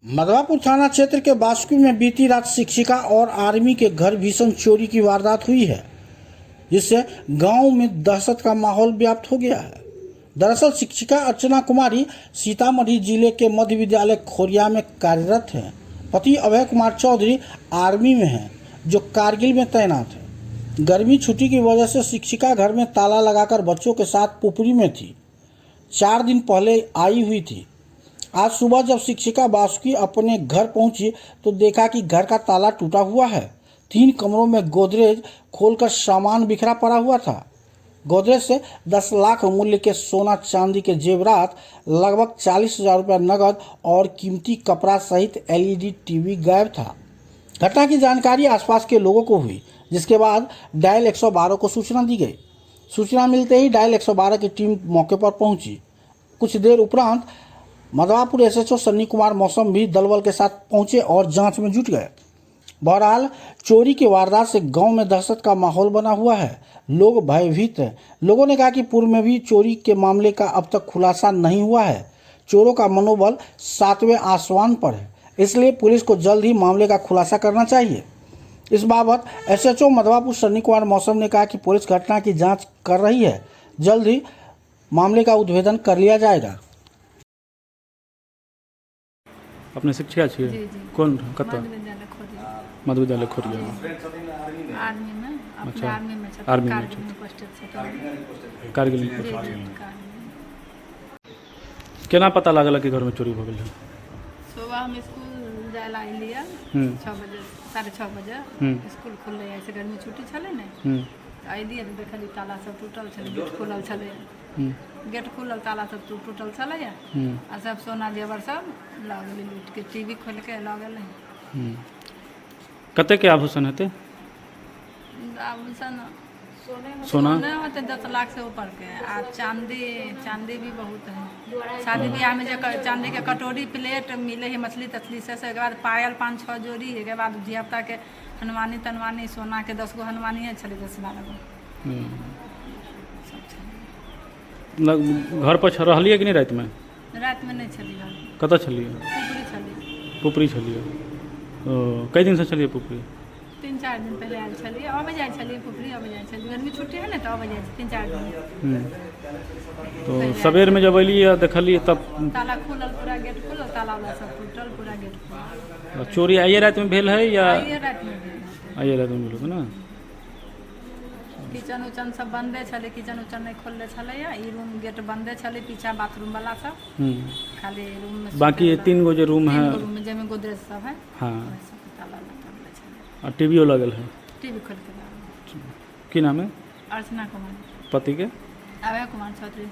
मधवापुर थाना क्षेत्र के बासुकी में बीती रात शिक्षिका और आर्मी के घर भीषण चोरी की वारदात हुई है, जिससे गांव में दहशत का माहौल व्याप्त हो गया है। दरअसल शिक्षिका अर्चना कुमारी सीतामढ़ी जिले के मध्य विद्यालय खोरिया में कार्यरत हैं। पति अभय कुमार चौधरी आर्मी में हैं, जो कारगिल में तैनात है। गर्मी छुट्टी की वजह से शिक्षिका घर में ताला लगाकर बच्चों के साथ पुपरी में थी। 4 दिन पहले आई हुई थी। आज सुबह जब शिक्षिका बासुकी अपने घर पहुंची तो देखा कि घर का ताला टूटा हुआ है। 3 कमरों में गोदरेज खोलकर सामान बिखरा पड़ा हुआ था। गोदरेज से 10 लाख मूल्य के सोना चांदी के जेवरात, लगभग 40,000 रुपया नगद और कीमती कपड़ा सहित LED टीवी गायब था। घटना की जानकारी आसपास के लोगों को हुई, जिसके बाद डायल 112 को सूचना दी गई। सूचना मिलते ही डायल 112 की टीम मौके पर पहुंची। कुछ देर उपरांत मधवापुर SHO सन्नी कुमार मौसम भी दलबल के साथ पहुंचे और जांच में जुट गए। बहरहाल चोरी की वारदात से गांव में दहशत का माहौल बना हुआ है। लोग भयभीत हैं। लोगों ने कहा कि पूर्व में भी चोरी के मामले का अब तक खुलासा नहीं हुआ है। चोरों का मनोबल 7वें आसमान पर है, इसलिए पुलिस को जल्द ही मामले का खुलासा करना चाहिए। इस बाबत SHO मधवापुर सन्नी कुमार मौसम ने कहा कि पुलिस घटना की जाँच कर रही है। जल्द ही मामले का उद्भेदन कर लिया जाएगा। अपने शिक्षिका छियै? जी जी। कोन कतऽ? मध्य विद्यालय खोरिया। मध्य विद्यालय खोरिया। आर्मी में, अपने अच्छा, आर्मी में छथिन, आर्मी में कारगिल छथिन। में पोस्टेड छथिन। कारगिल में जी पोस्ट जी, छियै। कारगिल में। केना पता लागल कि घर में चोरी भऽ गेल है? सुबह हम स्कूल जाय ला एलियै 6 बजे, 6:30 बजे। स्कूल खुललै, ऐसे गर्मी छुट्टी छलै ने, अयलियै तऽ देखलियै ताला सब टूटल छलै, गेट खुलल छलै। गेट खुलल, ताला सब टूटल छलै आ सब सोना जेवर सब लऽ गेलै लूट के। टीवी खोल के लऽ गेलै। कते के आभूषण हेतै? आभूषण सोना? सोना होते 10 लाख से ऊपर के। आ चांदी भी बहुत है। शादी ब्याह में जो चांदी के कटोरी प्लेट मिले है, मछली तछली से एक बाद पायल 5-6 जोड़ी, एक बाद धियापुता के हनुमानी तनवानी, सोना के 10 गो हनुमानी है, 10-12 गो। घर पर रहलियै कि नहीं रात में? रात में नहीं चली घर, कतऽ छलियै? पुपरी चली। पुपरी छलियै। कई दिन से छलियै पुपरी? 3-4 दिन पहले आयल छलियै। अब जाइ छलियै पुपरी, अब जाइ छलियै। गर्मी छुट्टी है ना, तो अब जाइ 3-4 दिन। तो सवेर में जब अलियै देखलियै तब ताला खुलल, पूरा गेट खुलल, ताला वाला सब टूटल, पूरा गेट खुलल। चोरी आइए रात में भेल है या? आइए रात में भेल। आइए रात में भेल होतै ना? किचन उचन सब बंदे छलै, किचन उचन नहीं खोलले छलै। ई रूम गेट बंदे छलै, पीछा बाथरूम वाला सब खाली रूम में। बाकी 3 गो जो रूम है, रूम में जेमे गोदरेज सब है, हाँ, ताला लगल छलै। और टीवीओ लगल है? टीवी खोल के लागल। की नाम है? अर्चना कुमारी। पति के? अभय कुमार चौधरी।